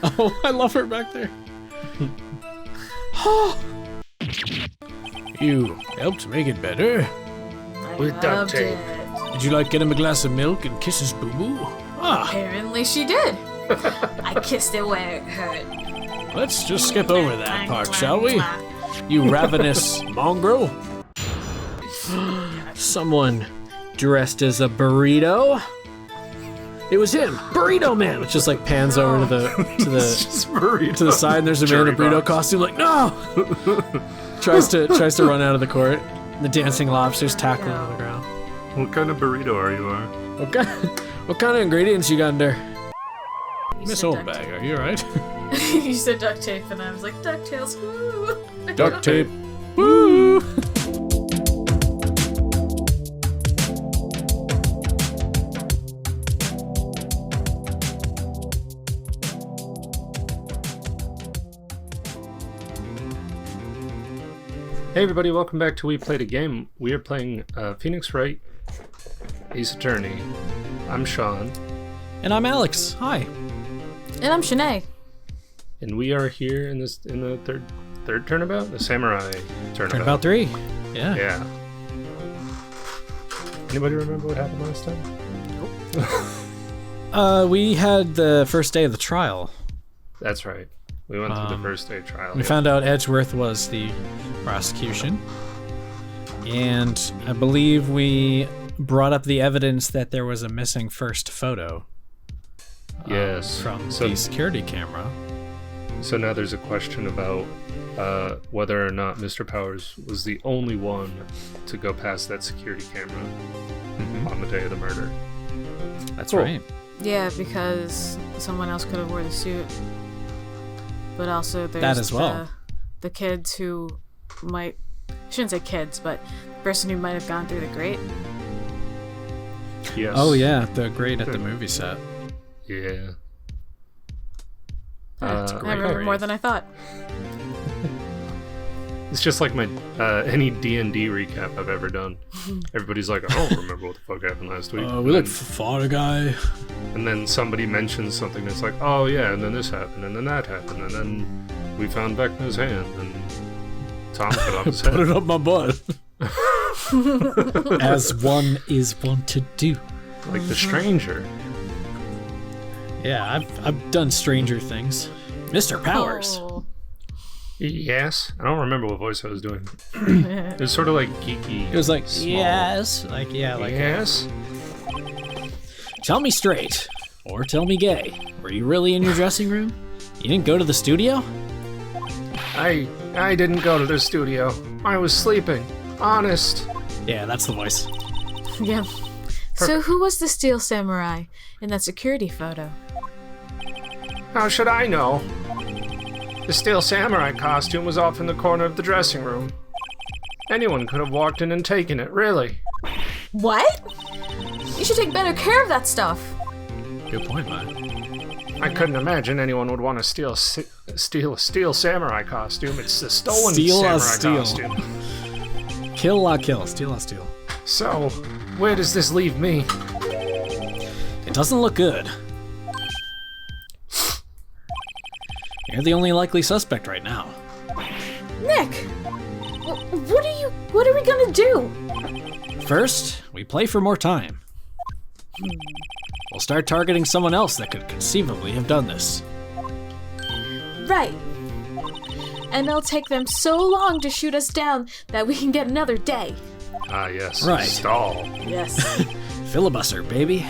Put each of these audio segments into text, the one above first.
Oh, I love her back there. You helped make it better. With duct tape. Did you like get him a glass of milk and kiss his boo-boo? Ah, Apparently she did. I kissed it where it hurt. let's just skip over that part, shall we? You ravenous mongrel. Someone dressed as a burrito. It was him, Burrito Man. It just like pans over to the side, and there's a man in a burrito costume. Like, no! tries to run out of the court. The dancing lobster's tackling on the ground. What kind of burrito are you? What kind of ingredients you got in there? You Miss said Old duct Bag, tape. are you alright? You said duct tape, and I was like, DuckTales, woo! Duct tape. Woo! Hey everybody, welcome back to We Played a Game. We are playing Phoenix Wright, Ace Attorney. I'm Sean. And I'm Alex. Hi. And I'm Shanae. And we are here in the third turnabout? The Samurai turnabout. Turnabout 3. Yeah. Yeah. Anybody remember what happened last time? We had the first day of the trial. That's right. We went through the first day trial. We found out Edgeworth was the prosecution. And I believe we brought up the evidence that there was a missing first photo. Yes. From the security camera. So now there's a question about whether or not Mr. Powers was the only one to go past that security camera on the day of the murder. That's Cool. right. Yeah, because someone else could have wore the suit. But also there's That as well. the kids who might, I shouldn't say kids, but the person who might have gone through the grate. Yes. Oh yeah, the grade at the movie set. Yeah. That's a I great remember grade. more than I thought. It's just like my any D&D recap I've ever done. Everybody's like, I don't remember what the fuck happened last week. We looked fought a guy. And then somebody mentions something that's like, oh yeah, and then this happened, and then that happened, and then we found Vecna's hand, and Tom cut off his head. Put it up my butt. As one is wont to do. Like the stranger. Yeah, I've done stranger things. Mr. Powers. Oh. Yes. I don't remember what voice I was doing. It was sort of like geeky. It was like, small. yes. Like, yeah, like, Yes. tell me straight. Or tell me gay. Were you really in your dressing room? You didn't go to the studio? I didn't go to the studio. I was sleeping. Honest. Yeah, that's the voice. Yeah. So who was the Steel Samurai in that security photo? How should I know? The Steel Samurai costume was off in the corner of the dressing room. Anyone could have walked in and taken it, really. What? You should take better care of that stuff. Good point, man. I couldn't imagine anyone would want to steal a Steel Samurai costume. It's the stolen Steal a Samurai steal. costume. Kill la kill. Steal la steal. So, where does this leave me? It doesn't look good. You're the only likely suspect right now. Nick! What are we gonna do? First, we play for more time. We'll start targeting someone else that could conceivably have done this. Right. And it'll take them so long to shoot us down that we can get another day. Ah, yes. Right. Stall. Yes. Filibuster, baby.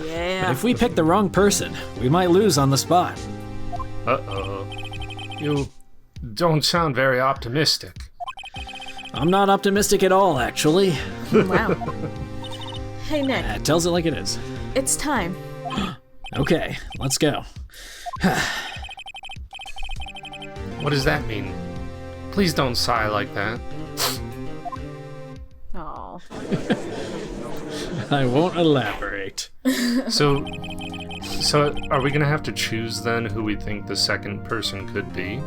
Yeah. But if we pick the wrong person, we might lose on the spot. Uh-oh. You don't sound very optimistic. I'm not optimistic at all, actually. Wow. Hey, Nick. It tells it like it is. It's time. Okay, let's go. What does that mean? Please don't sigh like that. Oh. I won't elaborate. So are we gonna have to choose then who we think the second person could be?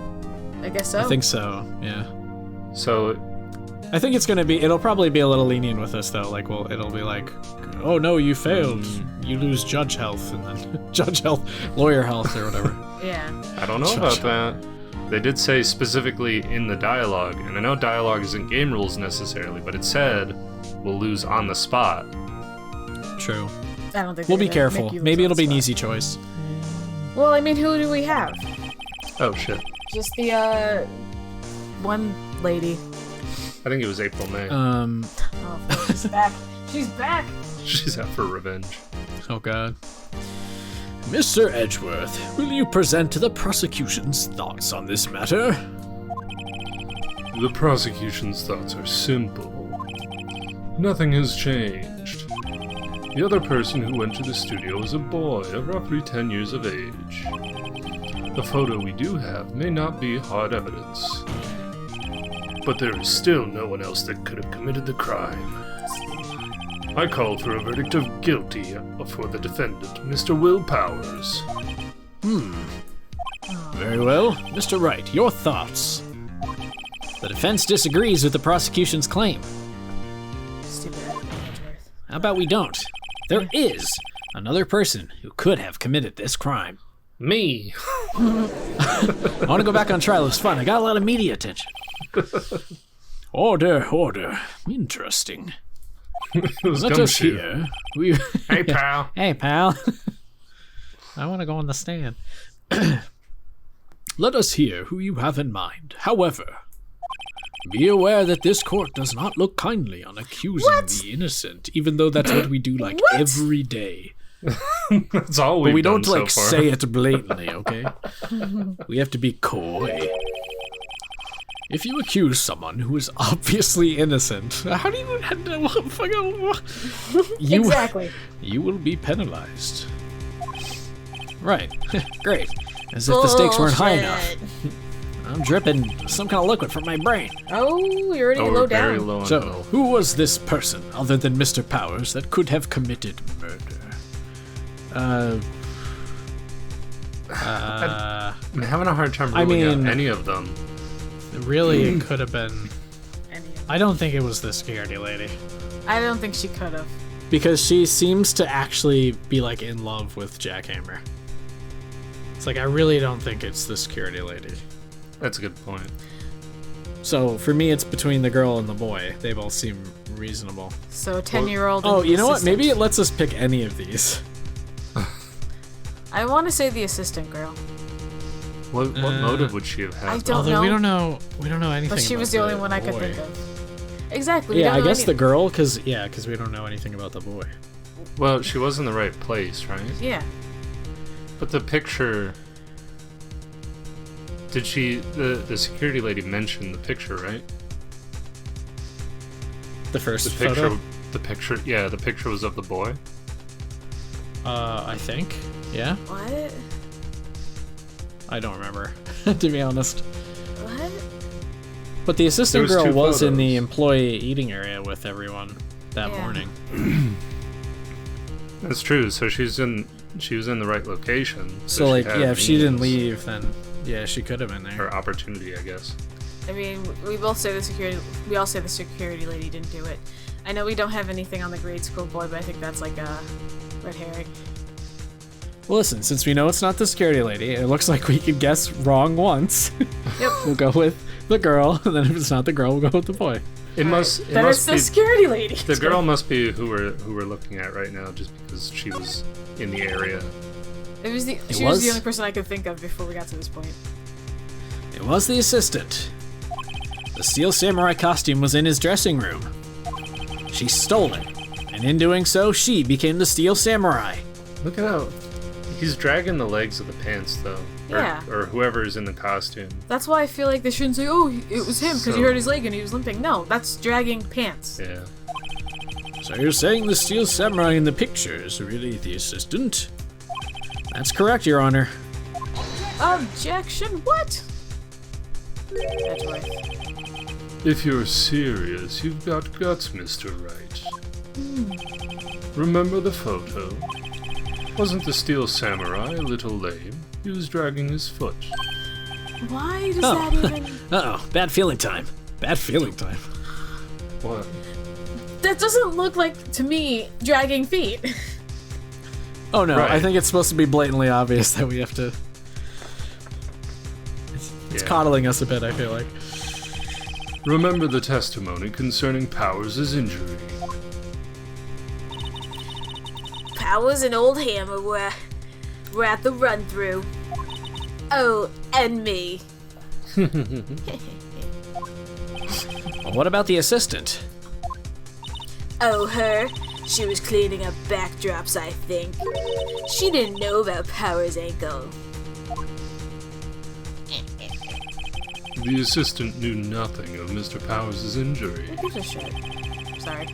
I guess so. I think so, yeah. So I think it's gonna be. It'll probably be a little lenient with us though. Like, it'll be like, oh no, you failed. You lose judge health, and then judge health, lawyer health, or whatever. Yeah. I don't know about that. They did say specifically in the dialogue, and I know dialogue isn't game rules necessarily, but it said we'll lose on the spot. True. I don't think We'll they're be gonna careful. make you lose Maybe on it'll the be an spot. easy choice. Well, I mean, who do we have? Oh shit. Just the one lady. I think it was April May. Oh, she's back. She's back. She's out for revenge. Oh god. Mr. Edgeworth, will you present the prosecution's thoughts on this matter? The prosecution's thoughts are simple. Nothing has changed. The other person who went to the studio was a boy of roughly 10 years of age. The photo we do have may not be hard evidence, but there is still no one else that could have committed the crime. I call for a verdict of guilty for the defendant, Mr. Will Powers. Very well. Mr. Wright, your thoughts? The defense disagrees with the prosecution's claim. Stupid Edgeworth. How about we don't? There is another person who could have committed this crime. Me! I want to go back on trial. It was fun. I got a lot of media attention. Order, order. Interesting. Let us hear. Hey, pal. Hey, pal. I want to go on the stand. Let us hear who you have in mind. However, be aware that this court does not look kindly on accusing the innocent, even though that's what we do every day. That's all we've But we done don't so far. say it blatantly, okay? We have to be coy. If you accuse someone who is obviously innocent, how do you Exactly. You will be penalized. Right. Great. As if the stakes weren't high enough. I'm dripping some kind of liquid from my brain. Oh, you're already Oh, low we're down. very low on So, health. who was this person other than Mr. Powers that could have committed murder? I'm having a hard time I ruling mean- out any of them. Really, it could have been. Any- I don't think it was the security lady. I don't think she could have. Because she seems to actually be in love with Jackhammer. It's I really don't think it's the security lady. That's a good point. So for me, it's between the girl and the boy. They both seem reasonable. So 10-year-old. Oh, and the you know what? assistant. Maybe it lets us pick any of these. I want to say the assistant girl, What motive would she have had? I don't Although know. we don't know anything. but she was the about only one I could boy. think of. Exactly. we Yeah, don't I know guess any- the girl, because we don't know anything about the boy. Well, she was in the right place, right? Yeah. But the picture... Did she... The security lady mentioned the picture, right? The first The photo. picture... The picture... Yeah, the picture was of the boy. I think. Yeah. What? I don't remember, to be honest. What? But the assistant There was girl two was in the photos. employee eating area with everyone that Yeah. morning. That's true. So she was in the right location. So she had if she didn't means leave, then yeah, she could have been there. or opportunity, I guess. I mean, we both say the security. We all say the security lady didn't do it. I know we don't have anything on the grade school boy, but I think that's like a red herring. Well, listen, since we know it's not the security lady, it looks like we could guess wrong once. Yep. We'll go with the girl, and then if it's not the girl, we'll go with the boy. It must Then it's the be security lady. the girl must be who we're looking at right now, just because she was in the area. She was the was? only person I could think of before we got to this point. It was the assistant. The Steel Samurai costume was in his dressing room. She stole it, and in doing so, she became the Steel Samurai. Look at how he's dragging the legs of the pants, though. Yeah. Or whoever's in the costume. That's why I feel like they shouldn't say, "Oh, it was him," because So- you hurt his leg and he was limping. No, that's dragging pants. Yeah. So you're saying the Steel Samurai in the picture is really the assistant? That's correct, Your Honor. Objection. What? Edgeworth. If you're serious, you've got guts, Mr. Wright. Remember the photo? Wasn't the Steel Samurai a little lame? He was dragging his foot. Why does Oh. that even? Uh-oh, bad feeling time. Bad feeling time. What? That doesn't look like, to me, dragging feet. Oh no, Right. I think it's supposed to be blatantly obvious that we have to... It's Yeah. coddling us a bit, I feel like. Remember the testimony concerning Powers' injury. Powers and Old Hammer were at the run-through. Oh, and me. Well, what about the assistant? Oh, her? She was cleaning up backdrops, I think. She didn't know about Power's ankle. The assistant knew nothing of Mr. Powers' injury. Who gives a shit? Sorry.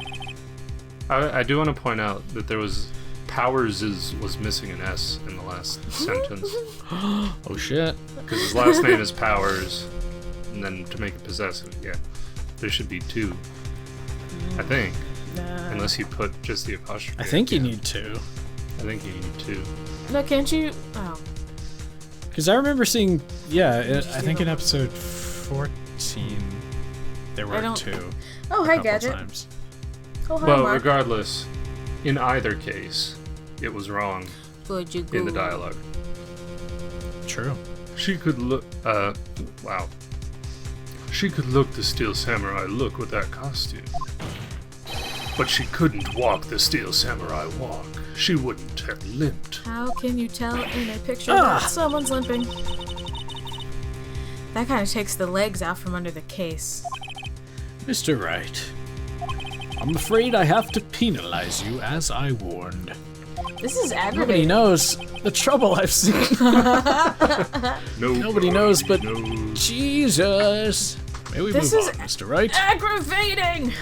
I do want to point out that there was Powers was missing an S in the last sentence. Oh shit. Because his last name is Powers, and then to make it possessive, yeah. There should be 2. I think. Unless you put just the apostrophe. I think you need to. I think you need 2. No, can't you? Oh. Because I remember seeing, I think in episode 14, there were don't- 2. Oh, a hi, couple Gadget. times. Oh, hi, Well, Mark. regardless, in either case, it was wrong Would you go? in the dialogue. True. She could look, wow. She could look the Steel Samurai look with that costume. But she couldn't walk the Steel Samurai walk. She wouldn't have limped. How can you tell in a picture Ah! that someone's limping? That kind of takes the legs out from under the case. Mr. Wright, I'm afraid I have to penalize you as I warned. This is Nobody aggravating. knows the trouble I've seen. Nobody knows but knows. Jesus. May we This move is on, Mr. Wright? Aggravating!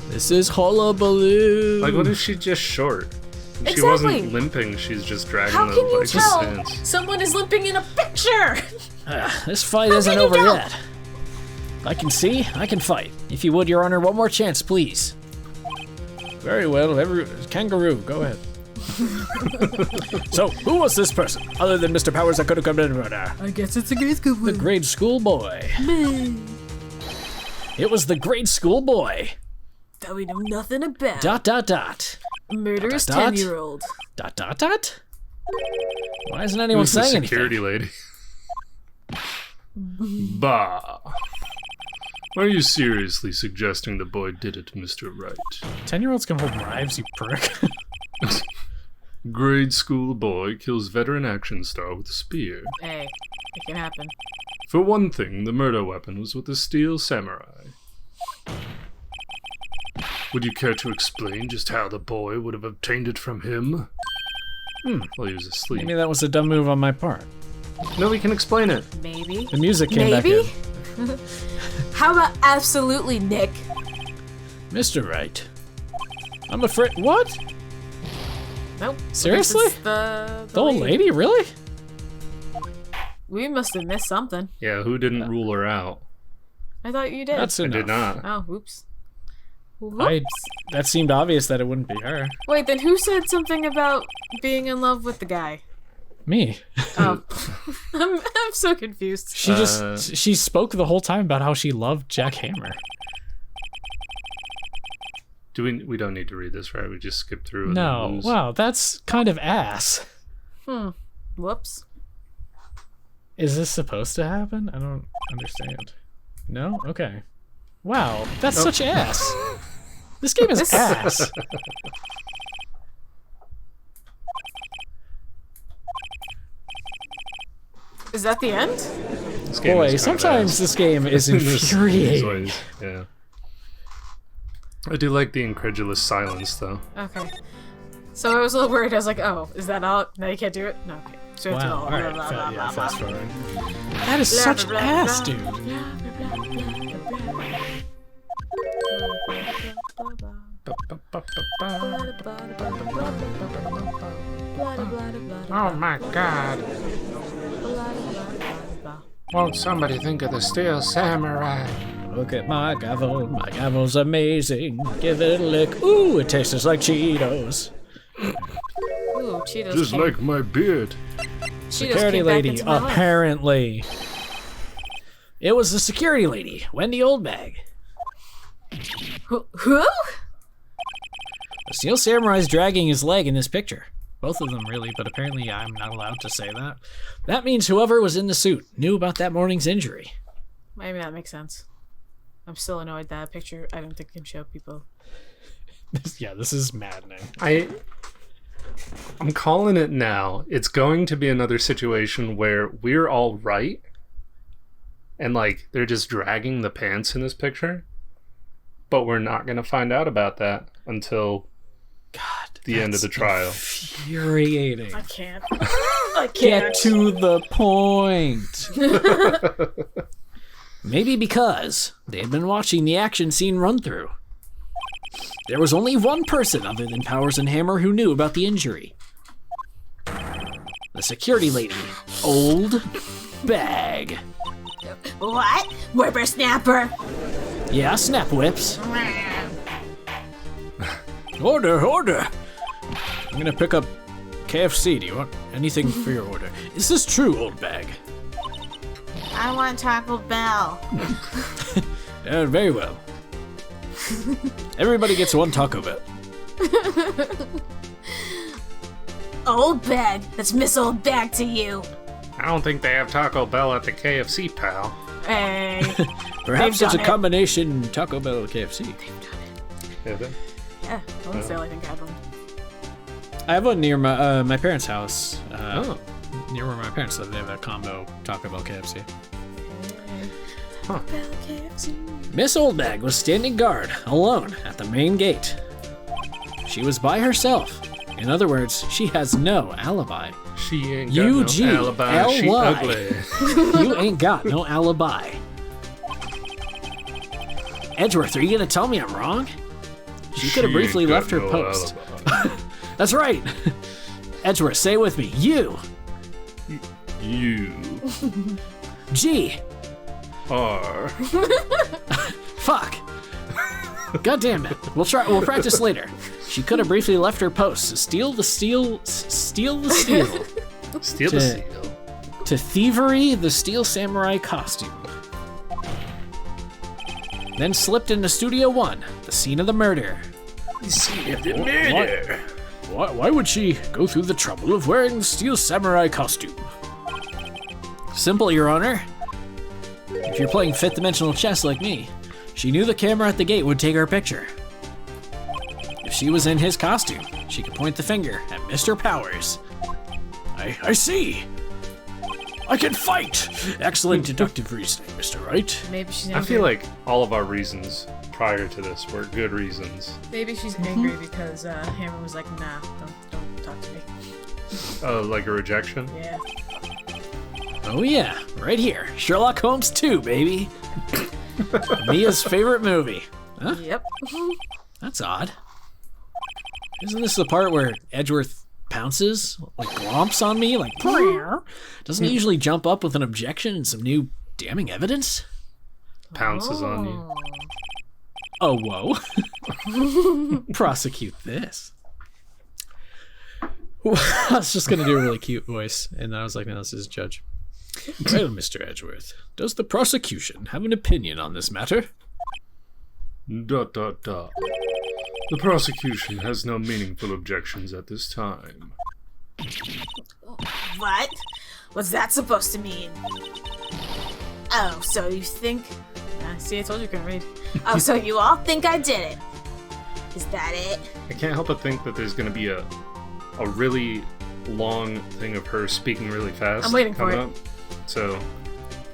This is hullabaloo. Like, what if she's just short? If she Exactly. wasn't limping, she's just dragging How the can you bike's tell pants. someone is limping in a picture? This fight How isn't can you over tell? yet. I can see, I can fight. If you would, Your Honor, one more chance, please. Very well, Kangaroo, go ahead. So, who was this person, other than Mr. Powers that could have committed murder? I guess it's a grade school The grade school boy. It was the grade school boy. that we know nothing about. Dot, dot, dot. Murderous Dot, dot, dot. 10-year-old. Dot, dot, dot. Why isn't It anyone was the saying security anything? lady. Bah. Are you seriously suggesting the boy did it, Mr. Wright? 10-year-olds can hold knives, you prick. Grade school boy kills veteran action star with a spear. Hey, it can happen. For one thing, the murder weapon was with the Steel Samurai. Would you care to explain just how the boy would have obtained it from him? Well, he was asleep. Maybe that was a dumb move on my part. No, we can explain it. Maybe. The music came back Maybe? in. How about absolutely, Nick? Mr. Wright. I'm afraid. What? Nope. Seriously? This is the The old lady? Really? We must have missed something. Yeah, who didn't rule her out? I thought you did. That's I enough. did not. Oh, whoops. That seemed obvious that it wouldn't be her. Wait, then who said something about being in love with the guy? Me. Oh. I'm so confused. She spoke the whole time about how she loved Jack Hammer. We don't need to read this, right? We just skip through. And No. then lose. Wow, that's kind of ass. Whoops. Is this supposed to happen? I don't understand. No? Okay. Wow, that's such ass. This game is ass. Is that the end? This game Boy, is kind of sometimes ass. this game is In this infuriating. ways, yeah. I do like the incredulous silence, though. Okay. So I was a little worried. I was like, oh, is that all? No, you can't do it? No, okay. So we have to Wow, go alright, blah, blah, blah, blah, fast blah. forward. That is Blah, such blah, blah, ass, blah. dude. Blah, blah, blah, blah, blah, blah. Oh my god. Won't somebody think of the Steel Samurai? Look at my gavel. My gavel's amazing. Give it a lick. Ooh, it tastes just like Cheetos. Ooh, Cheetos. Just came, like my beard. Cheetos Security came back lady, into my life. apparently. It was the security lady, Wendy Oldbag. Who? The Steel Samurai's dragging his leg in this picture. Both of them, really, but apparently I'm not allowed to say that. That means whoever was in the suit knew about that morning's injury. Maybe that makes sense. I'm still annoyed that picture I don't think can show people. This is maddening. I'm calling it now. It's going to be another situation where we're all right, and like they're just dragging the pants in this picture, but we're not going to find out about that until the end of the trial. Infuriating. I can't. I can't. Get to the point. Maybe because they had been watching the action scene run through. There was only one person other than Powers and Hammer who knew about the injury. The security lady, Old Bag. What? Whippersnapper? Yeah, snap whips. Order. I'm gonna pick up KFC. Do you want anything for your order? Is this true, Old Bag? I want Taco Bell. Very well. Everybody gets one Taco Bell. Old Bag. That's Miss Old Bag to you. I don't think they have Taco Bell at the KFC, pal. Hey. Perhaps it's a done it. combination Taco Bell and KFC. Yeah, Yeah, Hillsdale, I think, had one. I have one near my parents' house. Oh. Near where my parents live, they have a combo Taco Bell KFC. Huh. Miss Oldbag was standing guard, alone, at the main gate. She was by herself. In other words, she has no alibi. She ain't got no alibi. She ugly. You ain't got no alibi. Edgeworth, are you gonna tell me I'm wrong? She could have briefly ain't got left her no post. alibi. That's right. Edgeworth, say it with me. You. G. R. Fuck. God damn it. We'll practice later. She could have briefly left her post. Steal the steel. Steal the seal. To thievery the Steel Samurai costume. Then slipped into Studio 1, the scene of the murder. The scene of the murder. Why would she go through the trouble of wearing the Steel Samurai costume? Simple, Your Honor. If you're playing fifth dimensional chess like me, she knew the camera at the gate would take her picture. If she was in his costume, she could point the finger at Mr. Powers. I see. I can fight. Excellent deductive reasoning, Mr. Wright. Maybe she's I angry. feel like all of our reasons prior to this were good reasons. Maybe she's angry because Hammer was like, nah, don't talk to me. Like a rejection? Yeah. Oh yeah, right here. Sherlock Holmes 2, baby. Mia's favorite movie. Huh? Yep. That's odd. Isn't this the part where Edgeworth pounces, like glomps on me, like doesn't he usually jump up with an objection and some new damning evidence? Pounces on you. Oh, whoa. Prosecute this. I was just going to do a really cute voice, and I was like, no, this is Judge. Well, Mr. Edgeworth, does the prosecution have an opinion on this matter? ... The prosecution has no meaningful objections at this time. What? What's that supposed to mean? Oh, so you think... see, I told you couldn't read. Oh, so you all think I did it? Is that it? I can't help but think that there's going to be a really long thing of her speaking really fast. I'm waiting for coming it. up. So,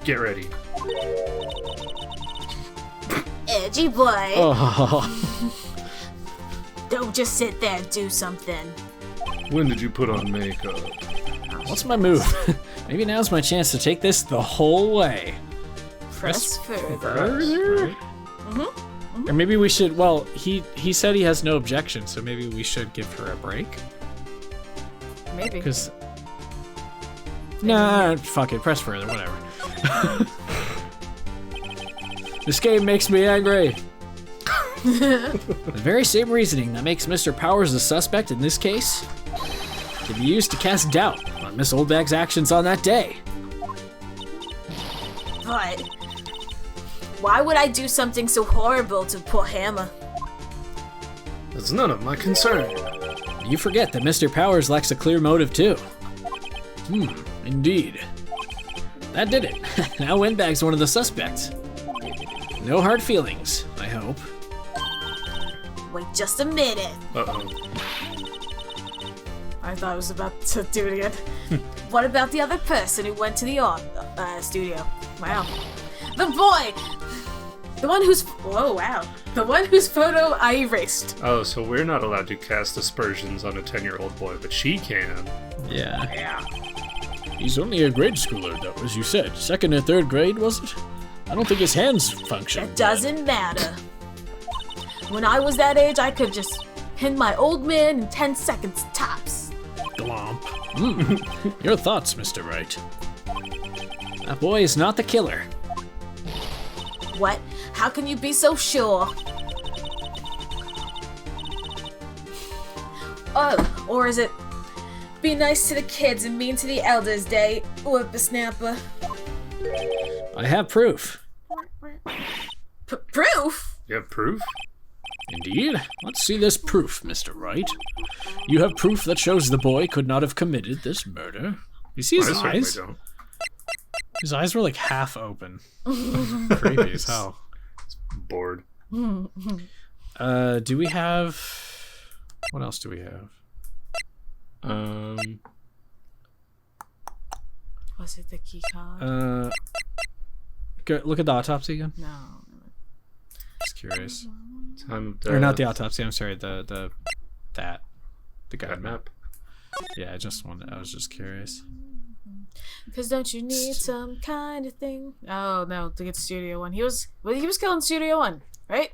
get ready. Edgy boy. Oh, Don't just sit there and do something. When did you put on makeup? what's my move? Maybe now's my chance to take this the whole way. Press further. Further? Or maybe we should, well, he said he has no objection, so maybe we should give her a break? Maybe. Because... Nah, fuck it, press further, whatever. This game makes me angry. The very same reasoning that makes Mr. Powers the suspect in this case can be used to cast doubt on Miss Oldbag's actions on that day. But why would I do something so horrible to poor Hammer? That's none of my concern. You forget that Mr. Powers lacks a clear motive, too. Indeed. That did it. Now Windbag's one of the suspects. No hard feelings, I hope. Wait just a minute. Uh-oh. I thought I was about to do it again. What about the other person who went to the art studio? Wow. The boy! The one whose... Whoa, wow. The one whose photo I erased. Oh, so we're not allowed to cast aspersions on a 10-year-old boy, but she can. Yeah. He's only a grade schooler, though, as you said. Second or third grade, was it? I don't think his hands function. That doesn't matter. When I was that age, I could just pin my old man in 10 seconds tops. Glomp. Your thoughts, Mr. Wright. That boy is not the killer. What? How can you be so sure? Oh, or is it be nice to the kids and mean to the elders day, whippersnapper? I have proof. Proof? You have proof? Indeed. Let's see this proof, Mr. Wright. You have proof that shows the boy could not have committed this murder. You see his I eyes? certainly don't. His eyes were like half open. Creepy as hell. Bored. Do we have... What else do we have? Was it the key card? Look at the autopsy again. No. Just curious. Time of death. Or not the autopsy, I'm sorry, the guide Guide map. Yeah, I was just curious. Because don't you need some kind of thing? Oh, no, to get Studio One. He was killing Studio One, right?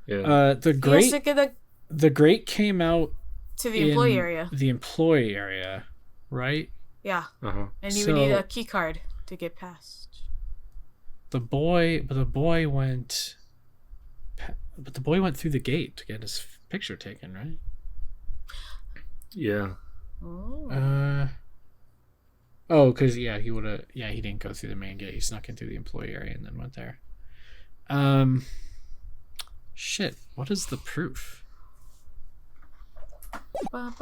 Yeah. The He has to great get the great came out to the employee in area. The employee area, right? Yeah. Uh-huh. And you would need a key card to get past. The boy went through the gate to get his picture taken, right? Yeah. Because he didn't go through the main gate. He snuck in through the employee area and then went there. Shit. What is the proof? The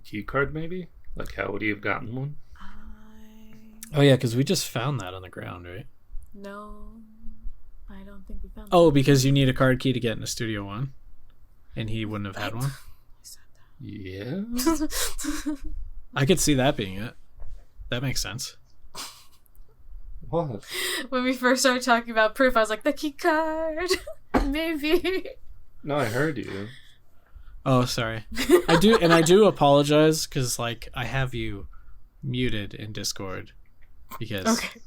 key card, maybe? Like, how would he have gotten one? Oh yeah, because we just found that on the ground, right? No, I don't think we found. Oh, because you need a card key to get into Studio One, and he wouldn't have had one. Yeah. I could see that being it. That makes sense. What? When we first started talking about proof, I was like, the key card, maybe. No, I heard you. Oh, sorry. I do apologize because like I have you muted in Discord because. Okay.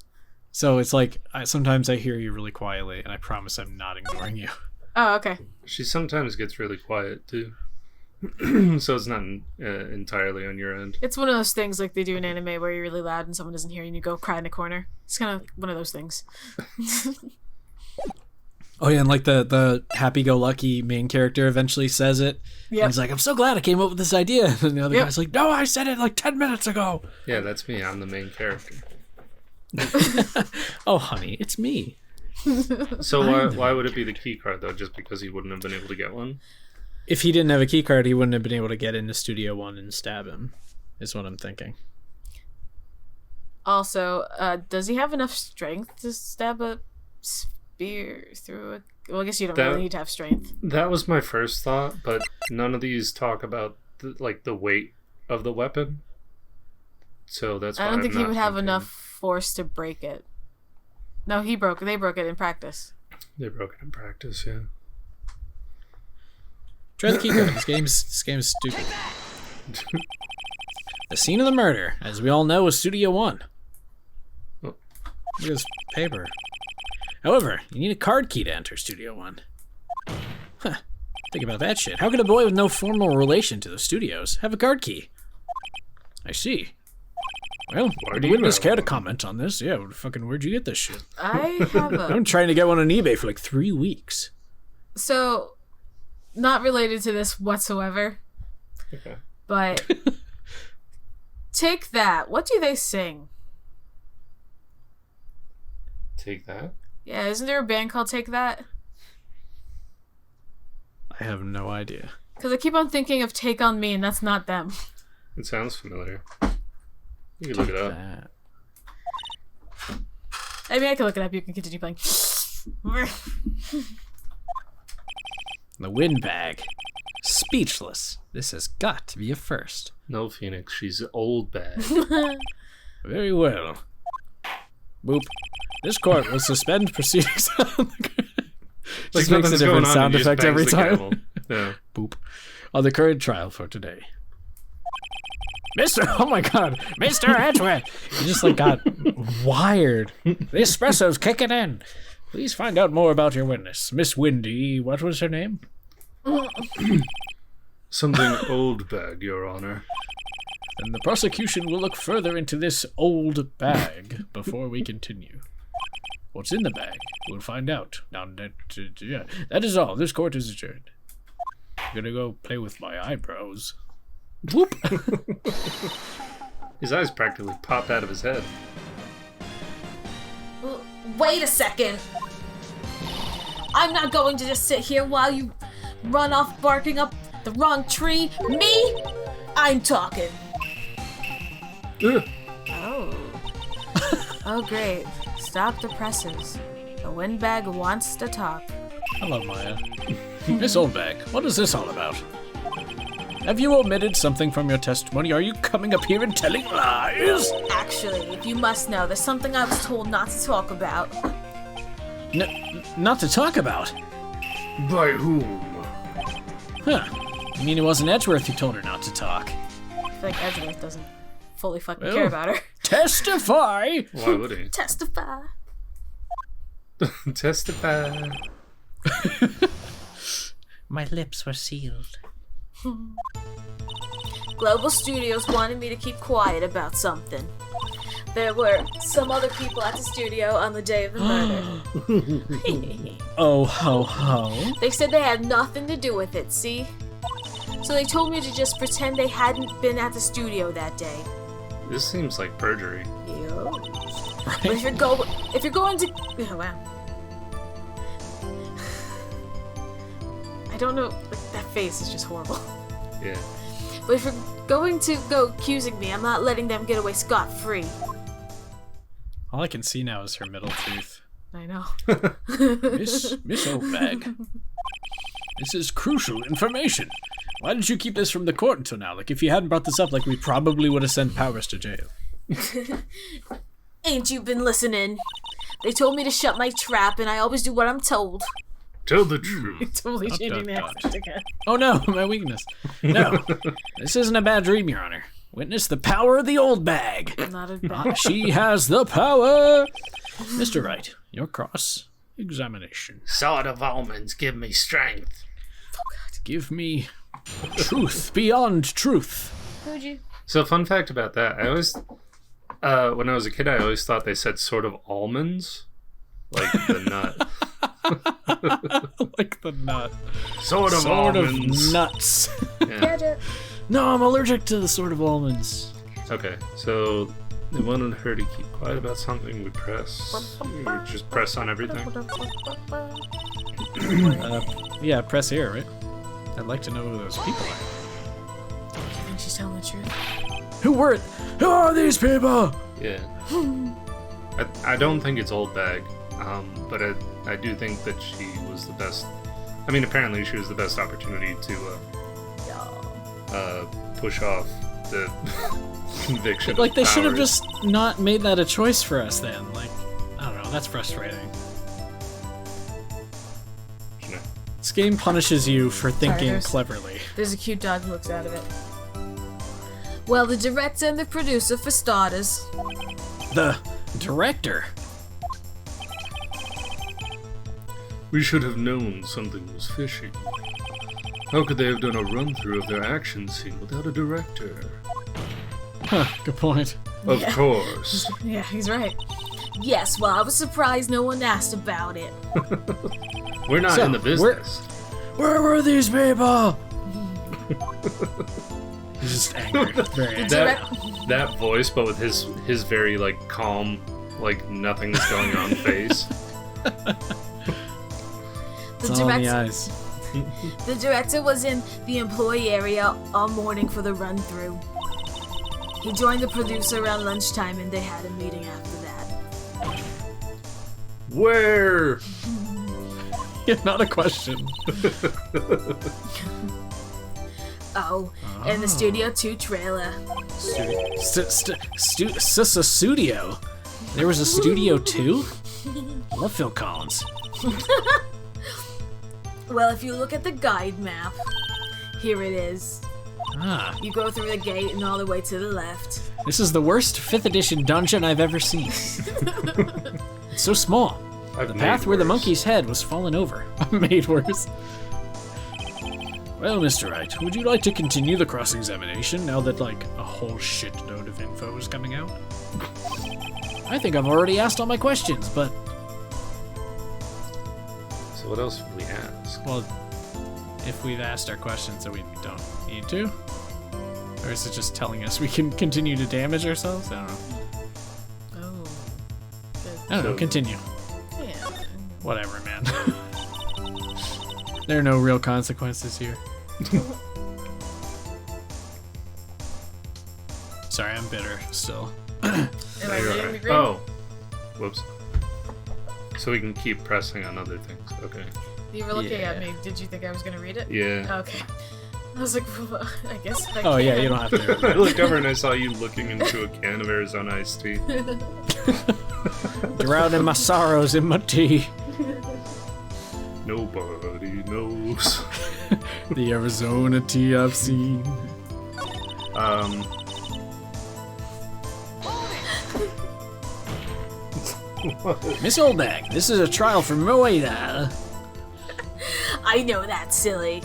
So it's like sometimes I hear you really quietly, and I promise I'm not ignoring you. Oh, okay. She sometimes gets really quiet too. So it's not entirely on your end. It's one of those things like they do in anime where you're really loud and someone doesn't hear you and you go cry in the corner. It's kind of one of those things. Oh yeah, and like the happy-go-lucky main character eventually says it. Yeah. And he's like, I'm so glad I came up with this idea. And the other guy's like, no, I said it like 10 minutes ago. Yeah, that's me. I'm the main character. Oh, honey, it's me. So why would it be the key card though? Just because he wouldn't have been able to get one? If he didn't have a key card, he wouldn't have been able to get into Studio One and stab him, is what I'm thinking. Also, does he have enough strength to stab a spear through it? Well, I guess you don't really need to have strength. That was my first thought, but none of these talk about the weight of the weapon. So that's why I don't think he would have thinking. enough force to break it. No, they broke it in practice. They broke it in practice, yeah. Try the key card. This game is stupid. The scene of the murder, as we all know, was Studio One. Oh. Look at this paper. However, you need a card key to enter Studio One. Huh. Think about that shit. How could a boy with no formal relation to the studios have a card key? I see. Well, would the witness care to comment on this? Yeah, where'd you get this shit? I have a... I'm trying to get one on eBay for like 3 weeks. So, not related to this whatsoever. Okay. But... Take That. What do they sing? Take That? Yeah, isn't there a band called Take That? I have no idea. Because I keep on thinking of Take On Me, and that's not them. It sounds familiar. You can look it up. That. I mean, I can look it up. You can continue playing. The windbag. Speechless. This has got to be a first. No, Phoenix, she's old bag. Very well. Boop. This court will suspend proceedings on the... Just makes a different sound effect every time. Yeah. Boop. On the current trial for today. Oh my god, Mr. Edgeworth! He just got wired. The espresso's kicking in. Please find out more about your witness. Miss Windy, what was her name? Something old bag, Your Honor. And the prosecution will look further into this old bag before we continue. What's in the bag? We'll find out. Now, that is all. This court is adjourned. I'm gonna go play with my eyebrows. Whoop! His eyes practically popped out of his head. Wait a second. I'm not going to just sit here while you run off barking up the wrong tree. Me? I'm talking. Ugh. Oh. Oh, great. Stop the presses. The windbag wants to talk. Hello, Maya. Miss Oldbag, what is this all about? Have you omitted something from your testimony? Are you coming up here and telling lies? Actually, if you must know, there's something I was told not to talk about. Not to talk about? By whom? Huh. You mean it wasn't Edgeworth who told her not to talk? I feel like Edgeworth doesn't fully fucking care about her. Testify! Why would he? Testify. Testify. My lips were sealed. Global Studios wanted me to keep quiet about something. There were some other people at the studio on the day of the murder. Oh, ho, ho. They said they had nothing to do with it, see? So they told me to just pretend they hadn't been at the studio that day. This seems like perjury. Yo. Right? But if you're going to... Oh, wow. I don't know, that face is just horrible. Yeah. But if you're going to go accusing me, I'm not letting them get away scot-free. All I can see now is her middle tooth. I know. Miss Oldbag. This is crucial information. Why did you keep this from the court until now? If you hadn't brought this up, we probably would have sent Powers to jail. Ain't you been listening? They told me to shut my trap, and I always do what I'm told. Tell the truth. Totally changing the accent again. Oh no, my weakness. No, this isn't a bad dream, Your Honor. Witness the power of the old bag. Not a bad. She has the power. Mr. Wright, your cross-examination. Sword of almonds, give me strength. Give me truth beyond truth. Who'd you? So, fun fact about that, I always, when I was a kid, I always thought they said sort of almonds, like the nut. Like the nut. Sort of almonds. Of nuts. Yeah. No, I'm allergic to the sort of almonds. Okay, so they wanted her to keep quiet about something. We press. We just press on everything. Yeah, press here, right? I'd like to know who those people are. You think she's telling the truth? Who are these people? Yeah. I don't think it's old bag, but I do think that she was the best. I mean, apparently she was the best opportunity to push off the conviction. They should have just not made that a choice for us then. I don't know, that's frustrating. You know. This game punishes you for thinking cleverly. There's a cute dog who looks out of it. Well, the director and the producer, for starters. The director? We should have known something was fishy. How could they have done a run-through of their action scene without a director? Huh, good point. Of course. Yeah, he's right. Yes, well, I was surprised no one asked about it. We're not in the business. Where were these people? He's just angry. Very angry. That voice, but with his very calm, nothing's going on face. It's all in the eyes. The director was in the employee area all morning for the run-through. He joined the producer around lunchtime and they had a meeting after that. Where? Yeah, not a question. In the Studio 2 trailer. Studio. There was a Studio 2? I love Phil Collins. Well, if you look at the guide map, here it is. Ah, You go through the gate and all the way to the left. this is the worst 5th edition dungeon I've ever seen. It's so small. The path where the monkey's head was fallen over. Made worse. Well, Mr. Wright, would you like to continue the cross-examination now that, like, a whole shitload of info is coming out? I think I've already asked all my questions, but... So what else would we ask? Well, if we've asked our questions, then we don't need to? Or is it just telling us we can continue to damage ourselves? I don't know. Oh. I don't know, continue. Yeah. Whatever, man. There are no real consequences here. Sorry, I'm bitter still. Am I You're reading the right. grid? Oh. Whoops. So we can keep pressing on other things. Okay. You were looking at Yeah. me. Did you think I was gonna read it? Yeah. Okay. I was like, well, I guess I Oh yeah, can. you don't have to. I looked over and I saw you looking into a can of Arizona iced tea. Drowning my sorrows in my tea. Nobody knows. The Arizona tea I've seen. Miss Oldbag, this is a trial for Moeda. I know that's silly.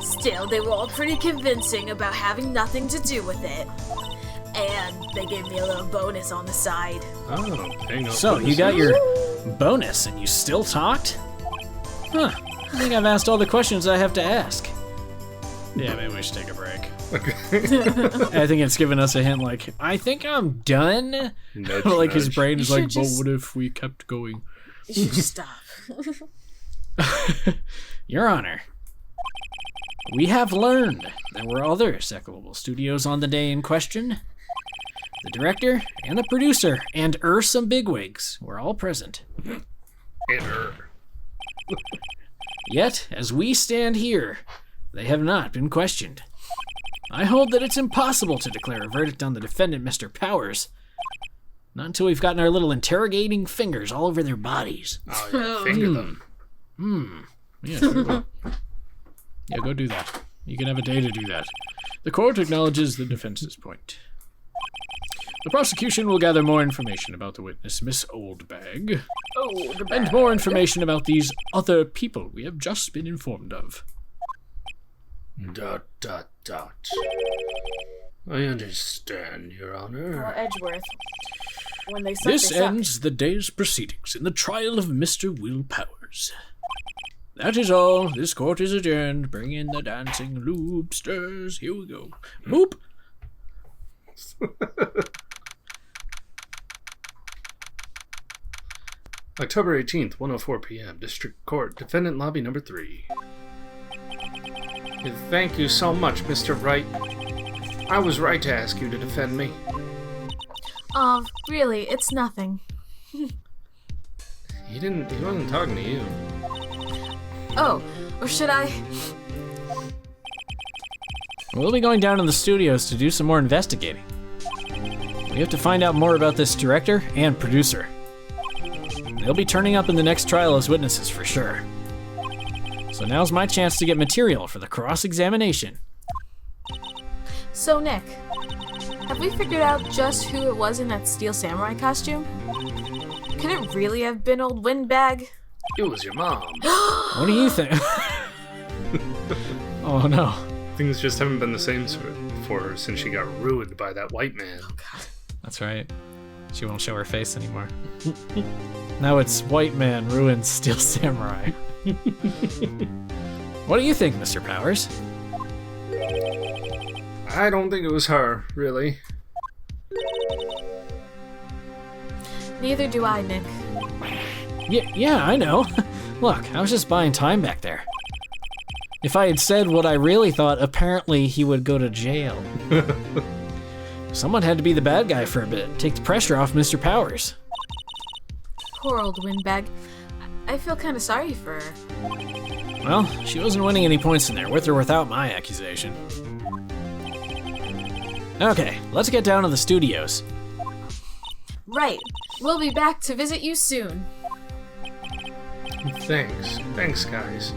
Still, they were all pretty convincing about having nothing to do with it. And they gave me a little bonus on the side. Oh, hang on. So, you got your bonus and you still talked? Huh. I think I've asked all the questions I have to ask. Yeah, maybe we should take a break. I think it's giving us a hint like, I think I'm done. Nudge, Like his nudge. brain is You like, should but just- what if we kept going? You should stop. Your Honor, we have learned there were other Secklable studios on the day in question. The director and the producer and some bigwigs were all present. Error. Yet, as we stand here, they have not been questioned. I hold that it's impossible to declare a verdict on the defendant, Mr. Powers, not until we've gotten our little interrogating fingers all over their bodies. Oh, yeah. Finger them. Yeah, sure. Yeah, go do that. You can have a day to do that. The court acknowledges the defense's point. The prosecution will gather more information about the witness, Miss Oldbag, and more information about these other people we have just been informed of. ... I understand, Your Honor. Edgeworth. When they suck, This they suck. ends the day's proceedings in the trial of Mr. Will Powers. That is all. This court is adjourned. Bring in the dancing loopsters. Here we go. Boop. October 18th, 1:04 p.m. District Court, Defendant Lobby Number 3. Thank you so much, Mr. Wright. I was right to ask you to defend me. Really, it's nothing. He wasn't talking to you. Oh, or should I? We'll be going down to the studios to do some more investigating. We have to find out more about this director and producer. They'll be turning up in the next trial as witnesses for sure. So now's my chance to get material for the cross-examination. So, Nick, have we figured out just who it was in that Steel Samurai costume? Could it really have been old Windbag? It was your mom. What do you think? Oh no. Things just haven't been the same for her since she got ruined by that white man. That's right. She won't show her face anymore. Now it's white man ruins Steel Samurai. What do you think, Mr. Powers? I don't think it was her, really. Neither do I, Nick. Yeah, I know. Look, I was just buying time back there. If I had said what I really thought, apparently he would go to jail. Someone had to be the bad guy for a bit. Take the pressure off Mr. Powers. Poor old windbag. I feel kind of sorry for her. Well, she wasn't winning any points in there, with or without my accusation. Okay, let's get down to the studios. Right. We'll be back to visit you soon. Thanks. Thanks, guys.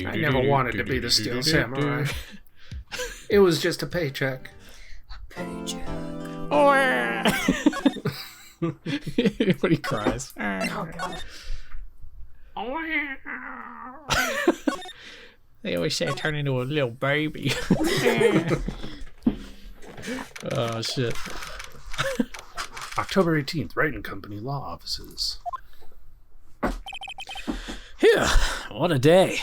I never wanted to be the Steel Samurai. It was just a paycheck. But he cries. Oh, God. They always say I turn into a little baby. Oh, shit. October 18th, Wright and Company Law Offices. Phew, what a day.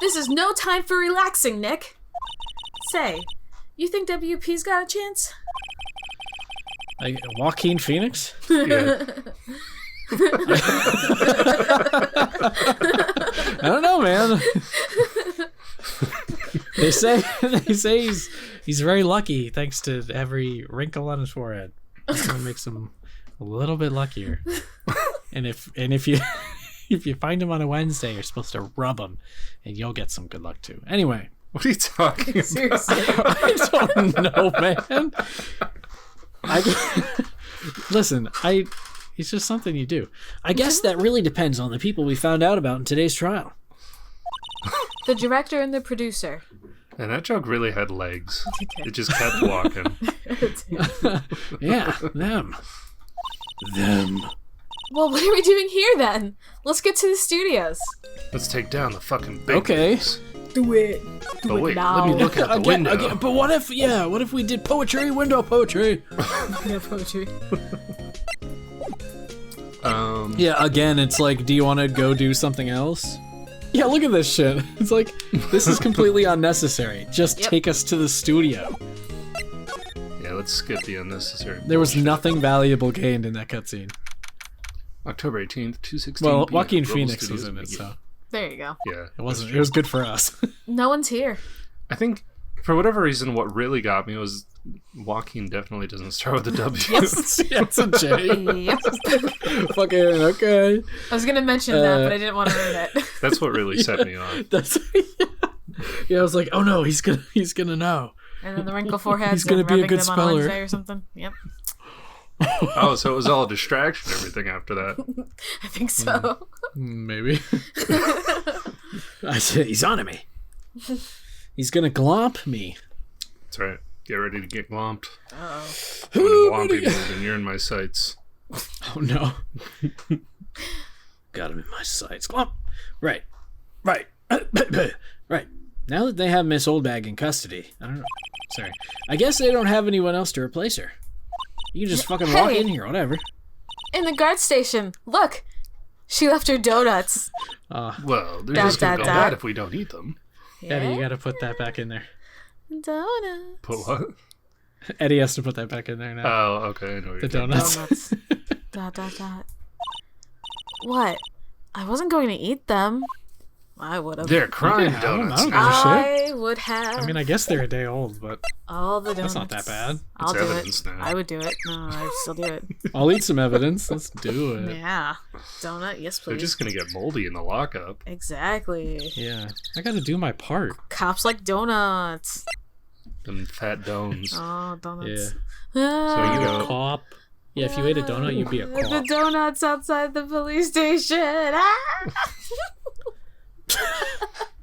This is no time for relaxing, Nick. Say, you think WP's got a chance? Like Joaquin Phoenix? Yeah. I don't know, man. They say he's very lucky thanks to every wrinkle on his forehead. That's what makes him a little bit luckier. And if you if you find him on a Wednesday, you're supposed to rub him, and you'll get some good luck too. Anyway, What are you talking about? Seriously. I don't know, man. Listen, it's just something you do. I guess that really depends on the people we found out about in today's trial. The director and the producer. And that joke really had legs. It just kept walking. Yeah, them. Well, what are we doing here then? Let's get to the studios. Let's take down the fucking big Okay. guys. Do it. But wait, now. let me look out the window. But what if we did poetry, window poetry? No poetry. Yeah, again, it's like, do you want to go do something else? Yeah, look at this shit. It's like, this is completely unnecessary. Just take us to the studio. Yeah, let's skip the unnecessary There was bullshit. nothing valuable gained in that cutscene. October 18th, 2:16 Well, PM, Joaquin Global Phoenix Studios was in it, begin. so There you go. Yeah, it wasn't. It was good for us. No one's here. I think, for whatever reason, what really got me was Joaquin definitely doesn't start with a W. Yeah, it's a J. Yep. Fucking okay. I was gonna mention that, but I didn't want to ruin it. That's what really set me off. That's yeah. I was like, oh no, he's gonna know. And then the wrinkle foreheads. He's gonna and be a rubbing good them on speller. Wednesday or something. Yep. Oh, so it was all a distraction, everything after that. I think so. Maybe. I said he's on to me. He's gonna glomp me. That's right. Get ready to get glomped. Uh-oh. I'm in glompy mood and you're in my sights. Oh no. Got him in my sights. Glomp. Right. Right. Right. Now that they have Miss Oldbag in custody, I don't know. Sorry. I guess they don't have anyone else to replace her. You can just fucking walk in here, whatever. In the guard station. Look. She left her donuts. Well, they're Dot, just gonna dot, go dot. bad if we don't eat them. Eddie, you gotta put that back in there. Donuts. Put what? Eddie has to put that back in there now. Oh, okay. I know what The you're talking donuts. Donuts. Dot, dot, dot. What? I wasn't going to eat them. I would have. They're crime Yeah, I don't donuts. know. now. I would have. I mean, I guess they're a day old, but all the donuts. that's not that bad. I'll It's do evidence it. now. I would do it. No, I'd still do it. I'll eat some evidence. Let's do it. Yeah. Donut, yes, They're please. just gonna get moldy in the lockup. Exactly. Yeah, I gotta do my part. Cops like donuts. Them fat dones. Oh, donuts. So Ah, you A go. cop. Yeah, if you ate a donut, you'd be a the cop. donuts outside the police station. Ah!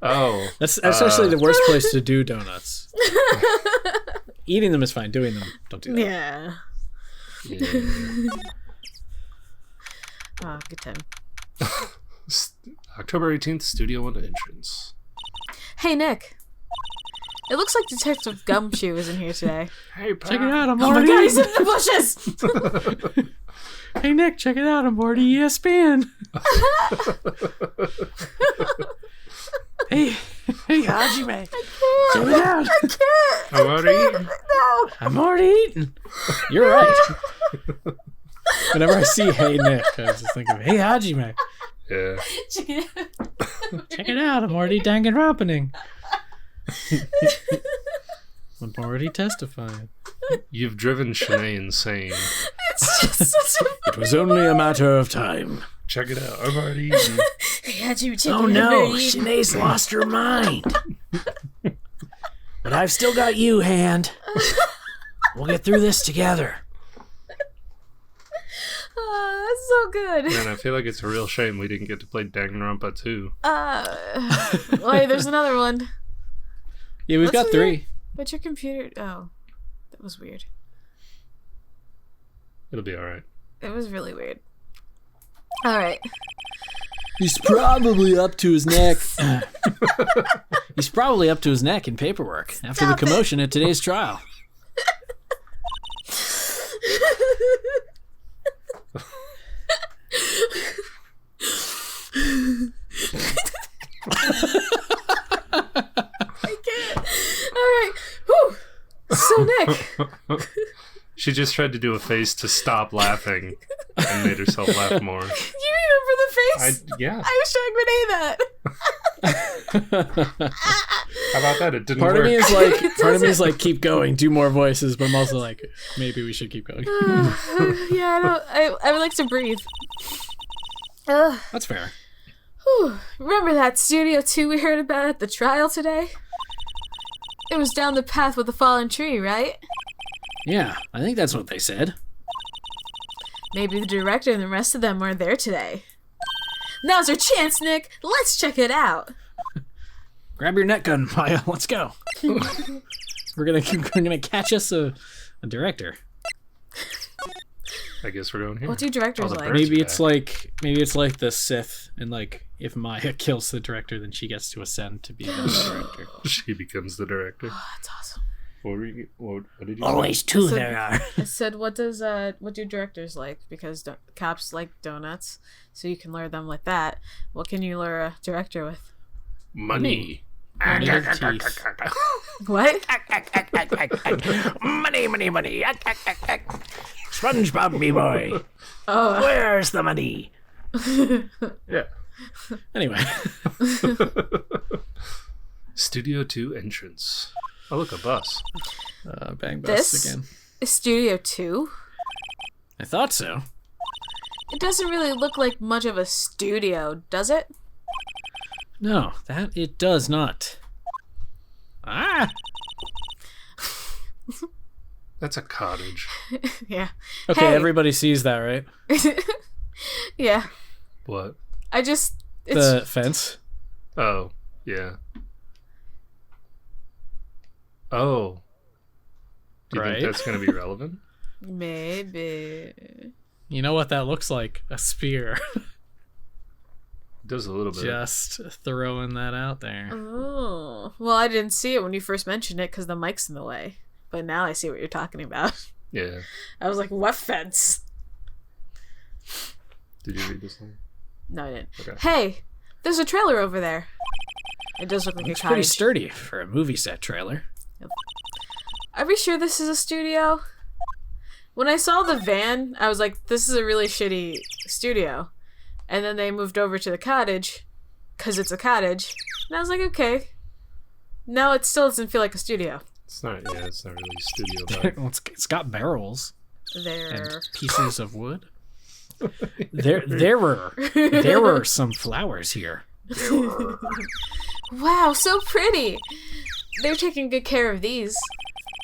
Oh, That's actually the worst place to do donuts. Eating them is fine. Doing them, don't do that. Yeah. yeah. Oh, good time. October 18th, Studio 1 entrance. Hey, Nick. It looks like Detective Gumshoe is in here today. Hey, Check it out, I'm Oh my already. god, he's in the bushes! Hey Nick, check it out. I'm already ESPN. hey, Hajime. Check it out. I can't! I'm already eating. No! I'm already eating. You're right. Whenever I see Hey Nick, I was just thinking, Hey Hajime. Yeah. Check it out. Check it out. I'm already Danganronpaing. I'm already testifying. You've driven Shanae insane. It's just such a... It was only a matter of time. Check it out. I've already eaten. How'd you check Oh it out? no, Shanae's lost her mind. But I've still got you, Hand. We'll get through this together. That's so good. Man, I feel like it's a real shame we didn't get to play Danganronpa 2. Wait, there's another one. Yeah, we've got What's 3. But your computer... Oh, that was weird. It'll be alright. It was really weird. Alright. He's probably up to his neck. He's probably up to his neck in paperwork after Stop the commotion at today's trial. I can't. Alright. Whew. So, Nick. She just tried to do a face to stop laughing and made herself laugh more. You remember the face? Yeah. I was showing Renee that. How about that? It didn't Part work. of me is like, keep going, do more voices, but I'm also like, maybe we should keep going. Yeah, I would like to breathe. Ugh. That's fair. Whew. Remember that Studio 2 we heard about at the trial today? It was down the path with the fallen tree, right? Yeah, I think that's what they said. Maybe the director and the rest of them weren't there today. Now's our chance, Nick. Let's check it out. Grab your net gun, Maya. Let's go. We're gonna catch us a director. I guess we're going here. What do directors All the like? birds Maybe are it's back. like the Sith, and like if Maya kills the director, then she gets to ascend to be the director. She becomes the director. Oh, that's awesome. What did you Always two So- there are. I said, what do directors like? Because cops like donuts, so you can lure them like that. What can you lure a director with? Money. Their teeth. What? Money. SpongeBob, me boy. Oh, Where's the money? Yeah. Anyway. Studio 2 entrance. Oh, look, a bus. Bang bus This? again. is Studio 2? I thought so. It doesn't really look like much of a studio, does it? No, that it does not. Ah! That's a cottage. Yeah. Okay, Hey. everybody sees that, right? Yeah. What? It's The fence. Oh, yeah. Oh. Do you Right. think that's going to be relevant? maybe. You know what that looks like? A spear. It does a little bit. Just throwing that out there. Oh. Well, I didn't see it when you first mentioned it because the mic's in the way. But now I see what you're talking about. Yeah. I was like, what fence? Did you read this one? No, I didn't. Okay. Hey, there's a trailer over there. It does look like It's a pretty cottage. sturdy for a movie set trailer. Are we sure this is a studio? When I saw the van, I was like, this is a really shitty studio. And then they moved over to the cottage, because it's a cottage. And I was like, okay. Now it still doesn't feel like a studio. It's not really studio vibe. Well, it's got barrels There. and pieces of wood. There were some flowers here. Wow, so pretty. They're taking good care of these.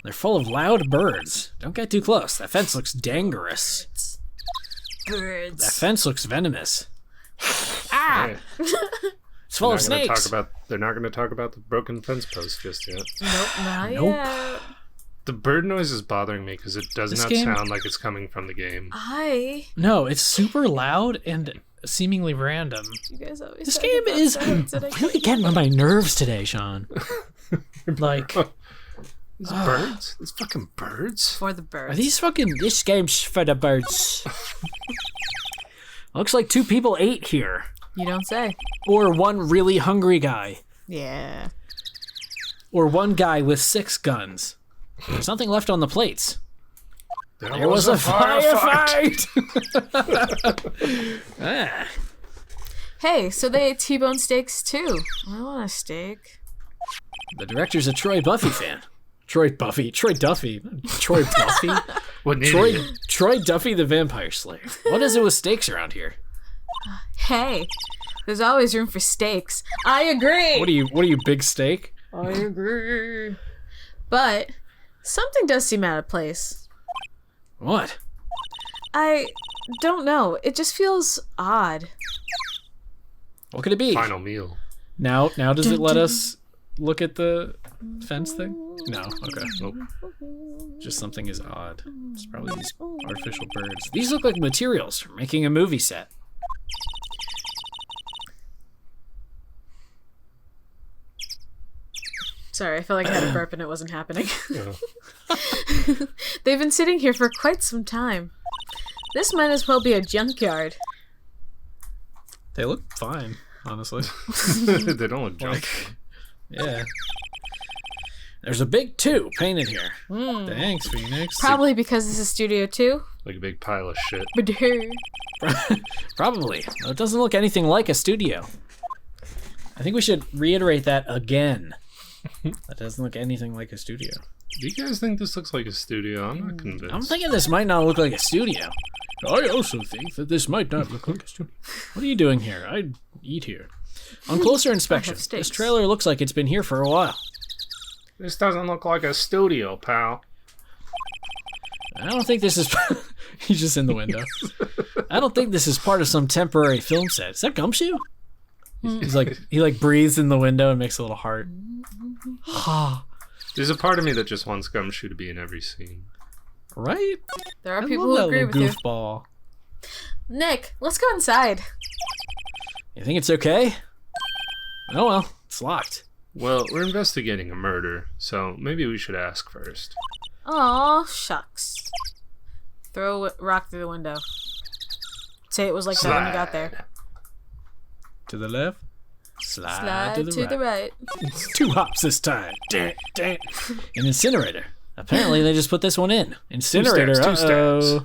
They're full of loud birds. Don't get too close. That fence looks dangerous. That Birds. fence looks venomous. Alright. It's full of They're not gonna snakes. they're not going to talk about the broken fence post just yet. Nope, not Nope. yet. The bird noise is bothering me because it does This not game- sound like it's coming from the game. No, it's super loud and seemingly random. You guys always This talk game about is birds and I really can't getting on my nerves today, Sean. Like, These birds? These fucking birds? for the birds. are these fucking... This game's for the birds. Looks like 2 people ate here. You don't say. Or 1 really hungry guy. Yeah. Or 1 guy with 6 guns. There's nothing left on the plates. There was a firefight! Ah. Hey, so they ate T-bone steaks too. I want a steak. The director's a Troy Duffy fan. Troy Duffy. Troy Duffy, Troy Duffy the Vampire Slayer. What is it with steaks around here? Hey, there's always room for steaks. I agree. What are you, big steak? I agree. But something does seem out of place. What? I don't know. It just feels odd. What could it be? Final meal. Now does it let us look at the fence thing? No. Okay. Nope. Just something is odd. It's probably these artificial birds. These look like materials for making a movie set. Sorry, I felt like I had a burp and it wasn't happening. Yeah. They've been sitting here for quite some time. This might as well be a junkyard. They look fine, honestly. They don't look junk. Yeah. There's a big 2 painted here. Thanks, Phoenix. Probably because this is Studio 2. Like a big pile of shit. Probably. Well, it doesn't look anything like a studio. I think we should reiterate that again. That doesn't look anything like a studio. Do you guys think this looks like a studio? I'm not convinced. I'm thinking this might not look like a studio. I also think that this might not look like a studio. What are you doing here? I'd eat here. On closer inspection, this trailer looks like it's been here for a while. This doesn't look like a studio, pal. I don't think this is... He's just in the window. I don't think this is part of some temporary film set. Is that Gumshoe? He's like, he breathes in the window and makes a little heart. There's a part of me that just wants Gumshoe to be in every scene. Right? There are people who agree with you. Goofball. Nick, let's go inside. You think it's okay? Oh well, it's locked. Well, we're investigating a murder, so maybe we should ask first. Aw, shucks. Throw a rock through the window. Say it was like that when you got there. To the left. Slide to the right. 2 hops this time. An incinerator. Apparently they just put this one in. Incinerator. 2 steps.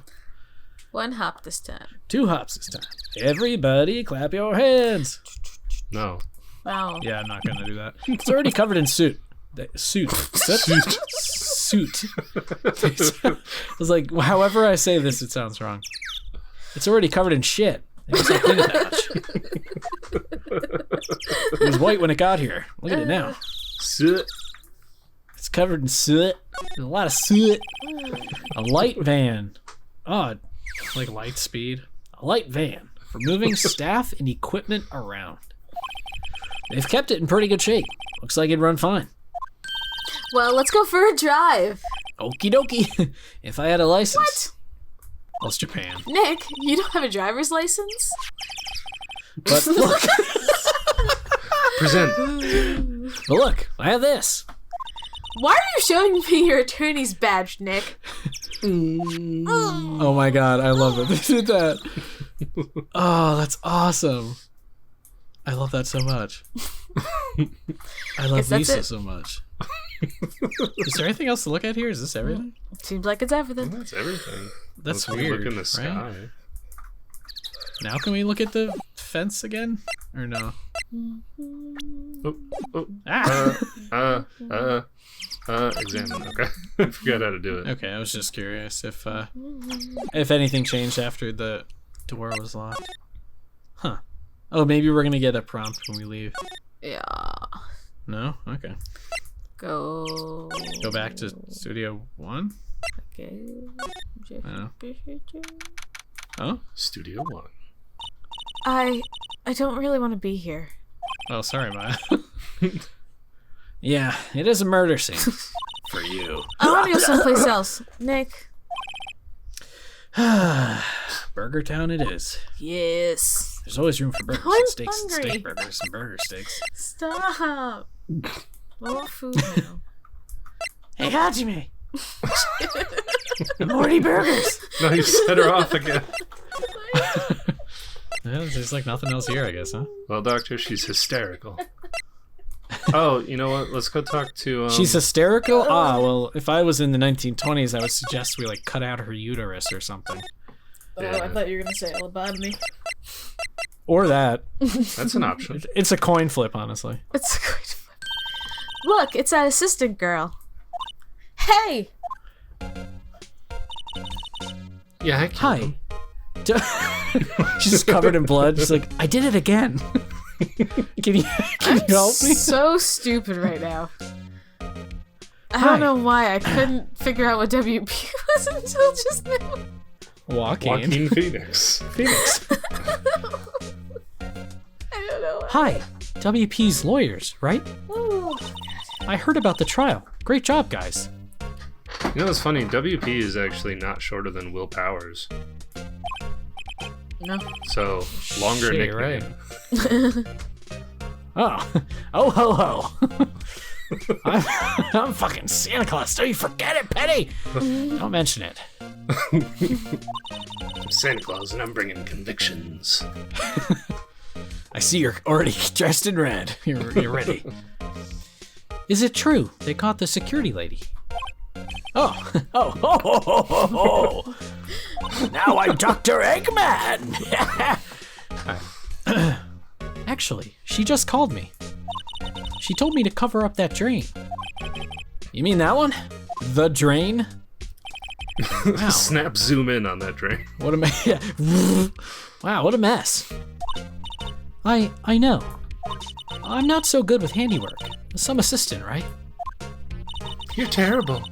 1 hop this time. 2 hops this time. Everybody clap your hands. No. Wow. Yeah, I'm not gonna do that. It's already covered in soot. Soot. I was like, however I say this, it sounds wrong. It's already covered in shit. It's not clean it that much. It was white when it got here. Look at it now. Soot. It's covered in soot. There's a lot of soot. A light van. Oh, like light speed. A light van for moving staff and equipment around. They've kept it in pretty good shape. Looks like it'd run fine. Well, let's go for a drive. Okie dokie. If I had a license. What? Well, it's Japan. Nick, you don't have a driver's license? But look. Present. But look, I have this. Why are you showing me your attorney's badge, Nick? Oh my god, I love it. They did that. Oh, that's awesome. I love that so much. I love Lisa so much. Is there anything else to look at here? Is this everything? Seems like it's everything. That's everything. That's Let's weird. Look in the sky. Right? Now can we look at the fence again? Or no? Examine. Okay. I forgot how to do it. Okay, I was just curious if anything changed after the door was locked. Huh. Oh, maybe we're gonna get a prompt when we leave. Yeah. No? Okay. Go back to Studio 1? Okay. Oh? Studio 1. I don't really want to be here. Oh, sorry, Maya. Yeah, it is a murder scene. For you. I want to go someplace else. Nick. Burger Town it is. Yes. There's always room for burgers I'm and steaks hungry. and steak burgers and burger steaks. Stop. More food now. Hey, Hajime! Morty burgers! No, you set her off again. Yeah, there's like nothing else here, I guess, huh? Well, Doctor, she's hysterical. Oh, you know what? Let's go talk to... She's hysterical? Ah, well, if I was in the 1920s, I would suggest we, like, cut out her uterus or something. Oh, I thought you were going to say lobotomy. Or that. That's an option. It's a coin flip, honestly. It's a great flip. Look, it's that assistant girl. Hey! Yeah, I killed Hi. him. She's just covered in blood. She's like, I did it again. Can you help me? So stupid right now. I Hi. don't know why I couldn't figure out what WP was until just now. Joaquin Phoenix. Phoenix. I don't know. Hi. WP's lawyers, right? Ooh. I heard about the trial. Great job, guys. You know what's funny? WP is actually not shorter than Will Powers. No. So, longer Shit, nickname. right. Oh. Oh, ho, ho. I'm fucking Santa Claus. Don't you forget it, Penny. Don't mention it. I'm Santa Claus and I'm bringing convictions. I see you're already dressed in red. You're ready. Is it true they caught the security lady? Oh. Oh. Now I'm Dr. Eggman. Actually, she just called me. She told me to cover up that drain. You mean that one? The drain? Wow. Snap zoom in on that drain. What a mess. Yeah. Wow, what a mess. I know. I'm not so good with handiwork. Some assistant, right? You're terrible.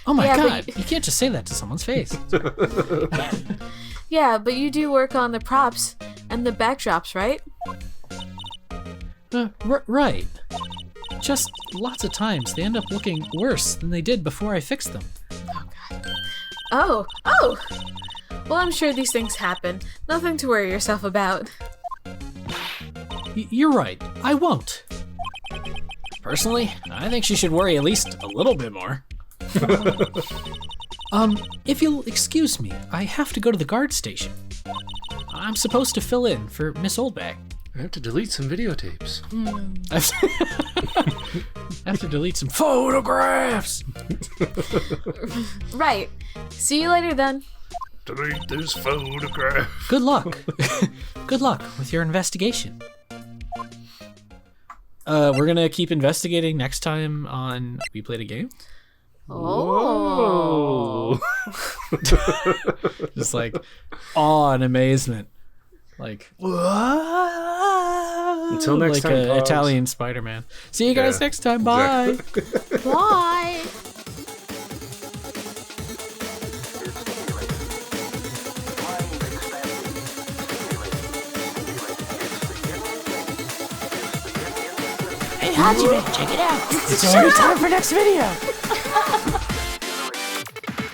Oh my Yeah, god, but you can't just say that to someone's face. Yeah, but you do work on the props and the backdrops, right? Right. Just lots of times they end up looking worse than they did before I fixed them. Oh. Well, I'm sure these things happen. Nothing to worry yourself about. You're right, I won't. Personally, I think she should worry at least a little bit more. If you'll excuse me, I have to go to the guard station. I'm supposed to fill in for Miss Oldbag. I have to delete some videotapes. I have to delete some photographs. Right. See you later then. Delete this photograph. Good luck. Good luck with your investigation. We're gonna keep investigating next time on We Played a Game. Oh. Just like awe and amazement. Like whoa. Until next like time, a Pogs. Italian Spider-Man. See you guys Yeah, next time. Bye. exactly. Bye. Hey, Hajime, check it out. It's already time for next video.